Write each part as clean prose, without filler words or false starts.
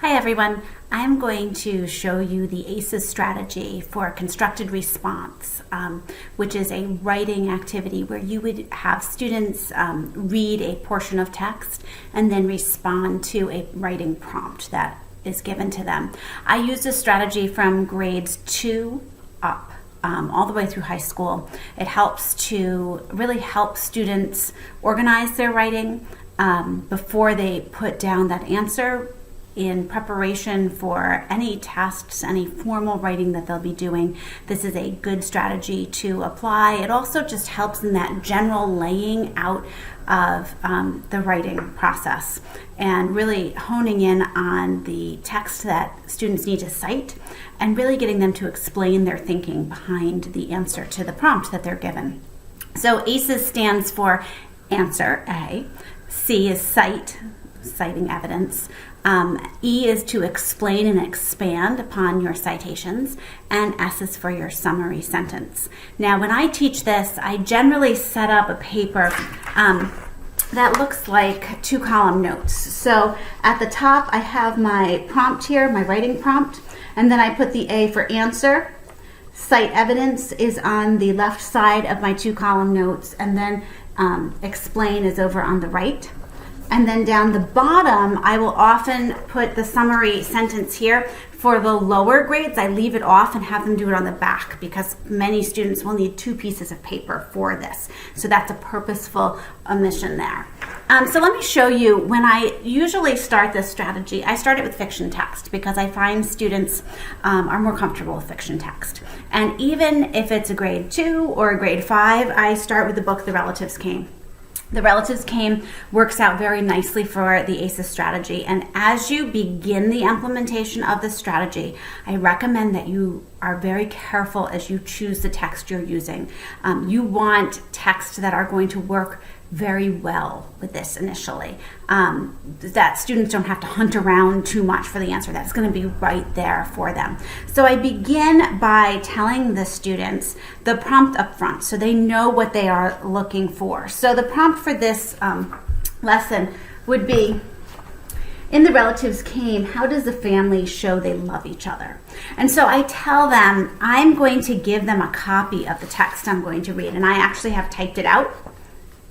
Hi everyone, I'm going to show you the A.C.E.S strategy for constructed response, which is a writing activity where you would have students read a portion of text and then respond to a writing prompt that is given to them. I use this strategy from grades 2 up. All the way through high school. It helps to really help students organize their writing before they put down that answer in preparation for any tests, any formal writing that they'll be doing. This is a good strategy to apply. It also just helps in that general laying out of the writing process and really honing in on the text that students need to cite and really getting them to explain their thinking behind the answer to the prompt that they're given. So A.C.E.S stands for answer, A. C is cite, citing evidence. E is to explain and expand upon your citations, and S is for your summary sentence. Now, when I teach this, I generally set up a paper that looks like 2-column notes. So at the top, I have my prompt here, my writing prompt, and then I put the A for answer. Cite evidence is on the left side of my 2-column notes, and then explain is over on the right. And then down the bottom, I will often put the summary sentence here. For the lower grades, I leave it off and have them do it on the back because many students will need 2 pieces of paper for this. So that's a purposeful omission there. So let me show you when I usually start this strategy. I start it with fiction text because I find students are more comfortable with fiction text. And even if it's a grade 2 or a grade 5, I start with the book The Relatives Came. The Relatives Came works out very nicely for the A.C.E.S strategy, and as you begin the implementation of this strategy, I recommend that you are very careful as you choose the text you're using. You want texts that are going to work very well with this initially, that students don't have to hunt around too much for the answer. That's going to be right there for them. So I begin by telling the students the prompt up front so they know what they are looking for. So the prompt for this lesson would be, in The Relatives Came, how does the family show they love each other? And so I tell them I'm going to give them a copy of the text I'm going to read, and I actually have typed it out.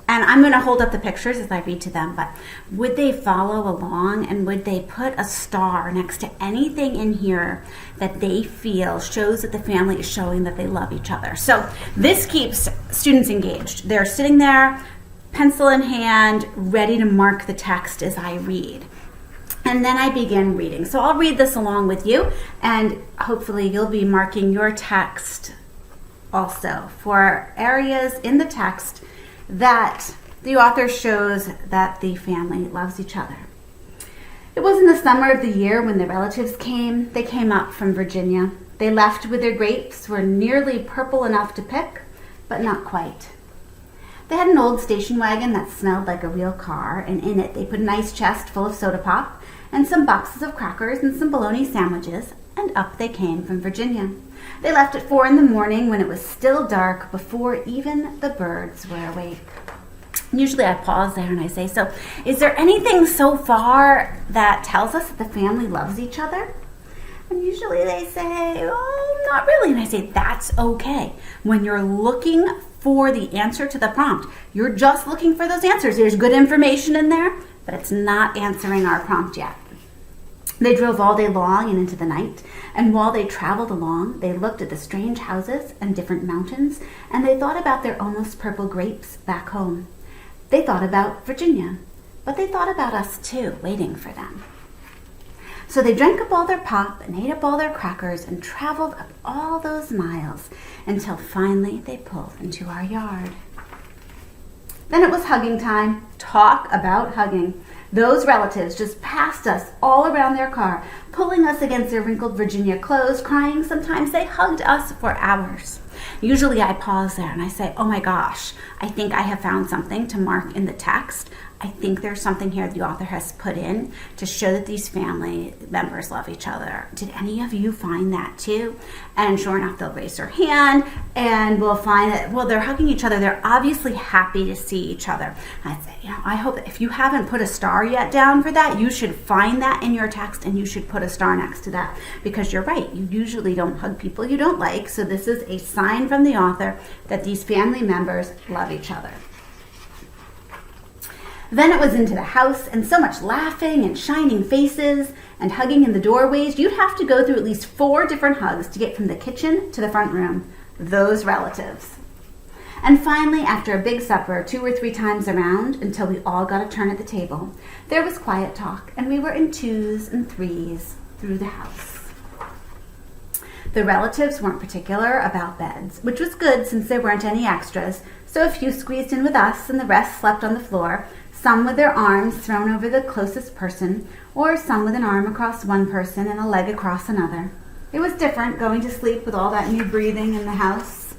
And I'm going to hold up the pictures as I read to them, but would they follow along and would they put a star next to anything in here that they feel shows that the family is showing that they love each other? So this keeps students engaged. They're sitting there, pencil in hand, ready to mark the text as I read. And then I begin reading. So I'll read this along with you, and hopefully you'll be marking your text also for areas in the text that the author shows that the family loves each other. It was in the summer of the year when the relatives came. They came up from Virginia. They left with their grapes, were nearly purple enough to pick, but not quite. They had an old station wagon that smelled like a real car, and in it they put an ice chest full of soda pop and some boxes of crackers and some bologna sandwiches, and up they came from Virginia. They left at 4 in the morning when it was still dark, before even the birds were awake. Usually I pause there and I say, so is there anything so far that tells us that the family loves each other? And usually they say, oh, not really. And I say, that's okay. When you're looking for the answer to the prompt, you're just looking for those answers. There's good information in there, but it's not answering our prompt yet. They drove all day long and into the night, and while they traveled along, they looked at the strange houses and different mountains, and they thought about their almost purple grapes back home. They thought about Virginia, but they thought about us too, waiting for them. So they drank up all their pop and ate up all their crackers and traveled up all those miles until finally they pulled into our yard. Then it was hugging time. Talk about hugging. Those relatives just passed us all around their car, pulling us against their wrinkled Virginia clothes, crying. Sometimes they hugged us for hours. Usually I pause there and I say, oh my gosh, I think I have found something to mark in the text. I think there's something here the author has put in to show that these family members love each other. Did any of you find that too? And sure enough, they'll raise their hand and we'll find that, well, they're hugging each other. They're obviously happy to see each other. I say, I hope that if you haven't put a star yet down for that, you should find that in your text and you should put a star next to that, because you're right. You usually don't hug people you don't like. So this is a sign from the author that these family members love each other. Then it was into the house, and so much laughing and shining faces and hugging in the doorways. You'd have to go through at least 4 different hugs to get from the kitchen to the front room. Those relatives. And finally, after a big supper, 2 or 3 times around, until we all got a turn at the table, there was quiet talk, and we were in 2s and 3s through the house. The relatives weren't particular about beds, which was good since there weren't any extras, so a few squeezed in with us and the rest slept on the floor, some with their arms thrown over the closest person, or some with an arm across one person and a leg across another. It was different going to sleep with all that new breathing in the house.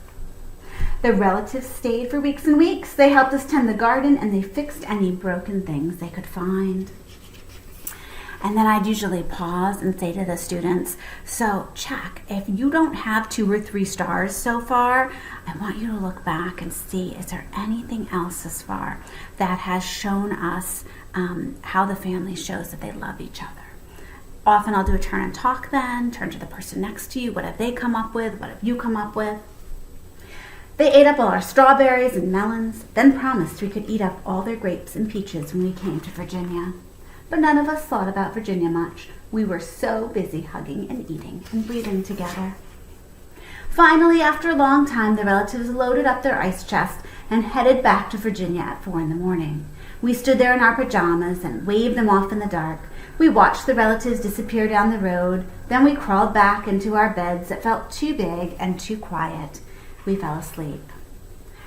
The relatives stayed for weeks and weeks. They helped us tend the garden and they fixed any broken things they could find. And then I'd usually pause and say to the students, so check, if you don't have 2 or 3 stars so far, I want you to look back and see, is there anything else this far that has shown us how the family shows that they love each other? Often I'll do a turn and talk then, turn to the person next to you, what have they come up with, what have you come up with? They ate up all our strawberries and melons, then promised we could eat up all their grapes and peaches when we came to Virginia. But none of us thought about Virginia much. We were so busy hugging and eating and breathing together. Finally, after a long time, the relatives loaded up their ice chest and headed back to Virginia at 4 in the morning. We stood there in our pajamas and waved them off in the dark. We watched the relatives disappear down the road. Then we crawled back into our beds that felt too big and too quiet. We fell asleep.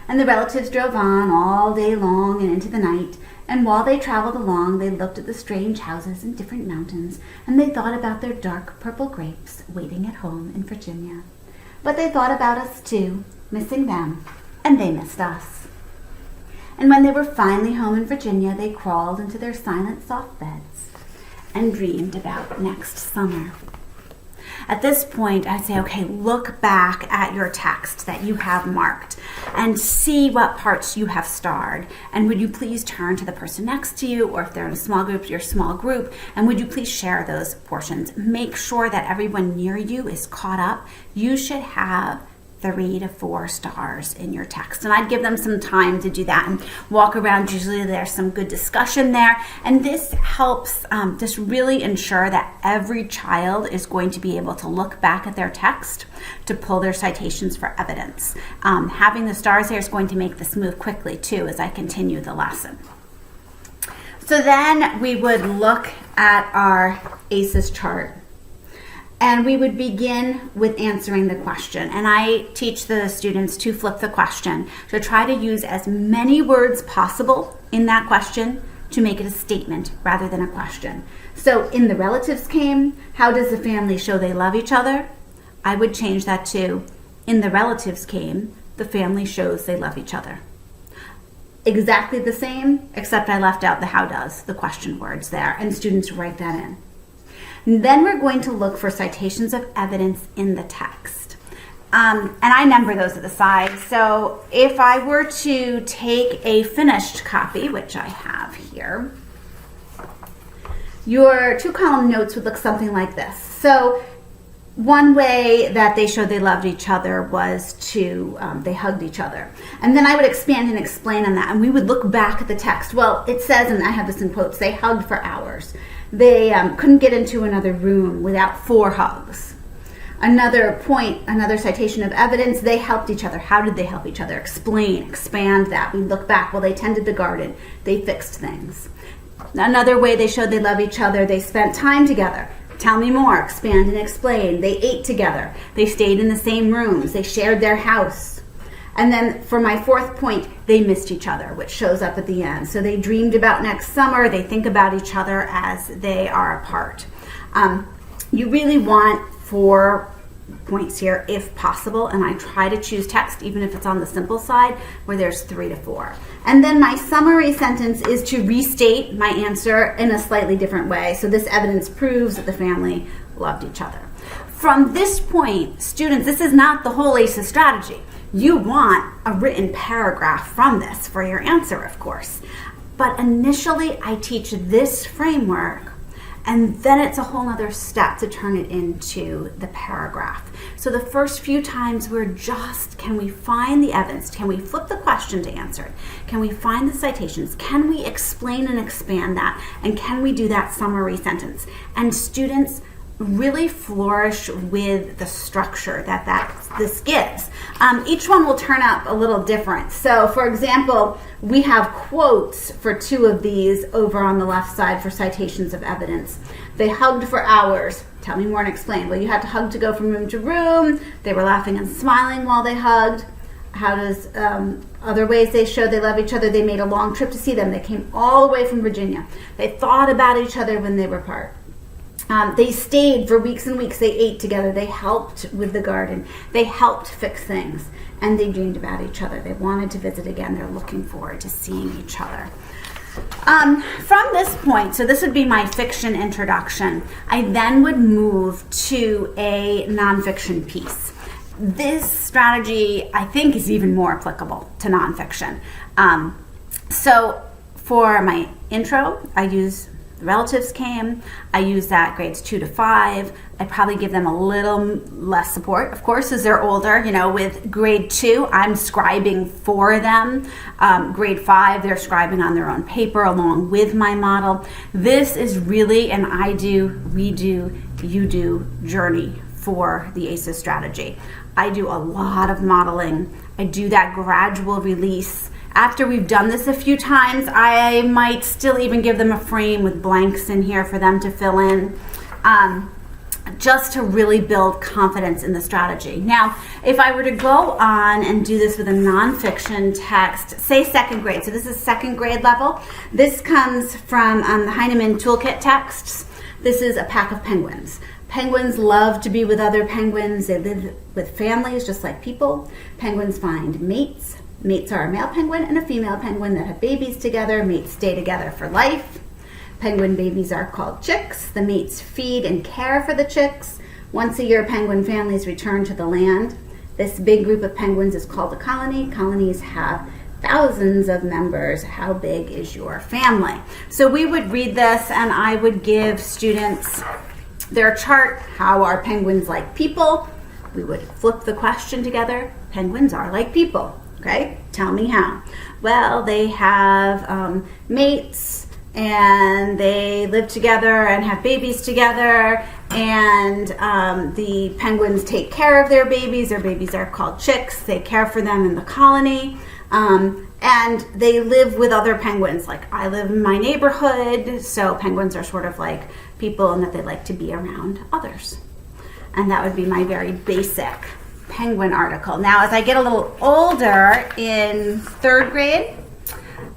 And the relatives drove on all day long and into the night. And while they traveled along, they looked at the strange houses in different mountains, and they thought about their dark purple grapes waiting at home in Virginia. But they thought about us too, missing them, and they missed us. And when they were finally home in Virginia, they crawled into their silent, soft beds and dreamed about next summer. At this point, I'd say, okay, look back at your text that you have marked and see what parts you have starred. And would you please turn to the person next to you, or if they're in a small group, your small group, and would you please share those portions? Make sure that everyone near you is caught up. You should have 3 to 4 stars in your text. And I'd give them some time to do that and walk around. Usually there's some good discussion there. And this helps just really ensure that every child is going to be able to look back at their text to pull their citations for evidence. Having the stars there is going to make this move quickly too as I continue the lesson. So then we would look at our A.C.E.S chart. And we would begin with answering the question. And I teach the students to flip the question, to try to use as many words possible in that question to make it a statement rather than a question. So in the relatives came, how does the family show they love each other? I would change that to, in the relatives came, the family shows they love each other. Exactly the same, except I left out the how does, the question words there, and students write that in. Then we're going to look for citations of evidence in the text. And I number those at the side. So if I were to take a finished copy, which I have here, your 2-column notes would look something like this. So one way that they showed they loved each other was to, they hugged each other. And then I would expand and explain on that. And we would look back at the text. Well, it says, and I have this in quotes, they hugged for hours. They couldn't get into another room without 4 hugs. Another point, another citation of evidence, they helped each other. How did they help each other? Explain, expand that. We look back. Well, they tended the garden. They fixed things. Another way they showed they love each other, they spent time together. Tell me more, expand and explain. They ate together. They stayed in the same rooms. They shared their house. And then for my 4th point, they missed each other, which shows up at the end. So they dreamed about next summer. They think about each other as they are apart. You really want for points here if possible, and I try to choose text even if it's on the simple side where there's 3 to 4. And then my summary sentence is to restate my answer in a slightly different way. So this evidence proves that the family loved each other. From this point, students, this is not the whole A.C.E.S strategy. You want a written paragraph from this for your answer, of course. But initially, I teach this framework, and then it's a whole other step to turn it into the paragraph. So the first few times we're just, can we find the evidence? Can we flip the question to answer it? Can we find the citations? Can we explain and expand that? And can we do that summary sentence? And students really flourish with the structure that this gives. Each one will turn out a little different. So for example, we have quotes for 2 of these over on the left side for citations of evidence. They hugged for hours. Tell me more and explain. Well, you had to hug to go from room to room. They were laughing and smiling while they hugged. How does other ways they showed they love each other? They made a long trip to see them. They came all the way from Virginia. They thought about each other when they were apart. They stayed for weeks and weeks. They ate together. They helped with the garden. They helped fix things. And they dreamed about each other. They wanted to visit again. They're looking forward to seeing each other. From this point, so this would be my fiction introduction, I then would move to a nonfiction piece. This strategy, I think, is even more applicable to nonfiction. So for my intro, I use the relatives came. I use that grades 2 to 5. I probably give them a little less support, of course, as they're older. With grade 2, I'm scribing for them. Grade 5, they're scribing on their own paper along with my model. This is really an I do, we do, you do journey for the A.C.E.S strategy. I do a lot of modeling. I do that gradual release. After we've done this a few times, I might still even give them a frame with blanks in here for them to fill in, just to really build confidence in the strategy. Now, if I were to go on and do this with a nonfiction text, say 2nd grade, so this is 2nd grade level. This comes from the Heinemann Toolkit texts. This is a pack of penguins. Penguins love to be with other penguins. They live with families just like people. Penguins find mates. Mates are a male penguin and a female penguin that have babies together. Mates stay together for life. Penguin babies are called chicks. The mates feed and care for the chicks. Once a year, penguin families return to the land. This big group of penguins is called a colony. Colonies have thousands of members. How big is your family? So we would read this, and I would give students their chart. How are penguins like people? We would flip the question together. Penguins are like people. Okay, tell me how. Well, they have mates, and they live together and have babies together, and the penguins take care of their babies. Their babies are called chicks. They care for them in the colony, and they live with other penguins. Like I live in my neighborhood, so penguins are sort of like people in that they like to be around others. And that would be my very basic penguin article. Now, as I get a little older in 3rd grade,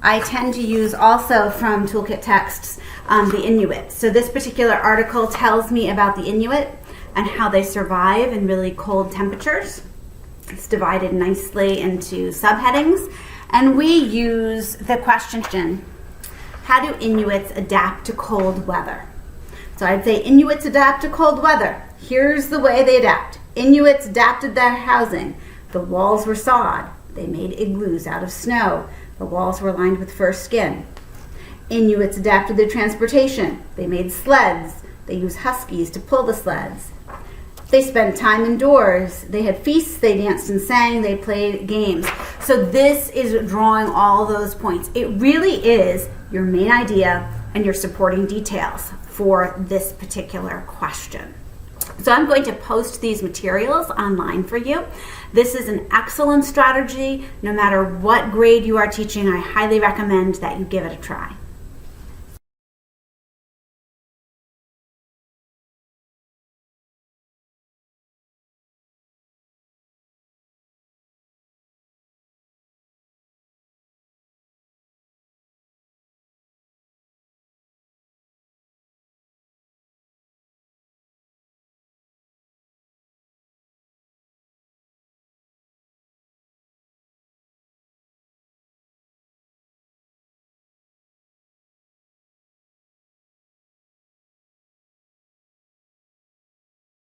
I tend to use also from Toolkit texts the Inuits. So this particular article tells me about the Inuit and how they survive in really cold temperatures. It's divided nicely into subheadings, and we use the question, how do Inuits adapt to cold weather? So I'd say Inuits adapt to cold weather. Here's the way they adapt. Inuits adapted their housing. The walls were sawed. They made igloos out of snow. The walls were lined with fur skin. Inuits adapted their transportation. They made sleds. They used huskies to pull the sleds. They spent time indoors. They had feasts. They danced and sang. They played games. So this is drawing all those points. It really is your main idea and your supporting details for this particular question. So I'm going to post these materials online for you. This is an excellent strategy. No matter what grade you are teaching, I highly recommend that you give it a try.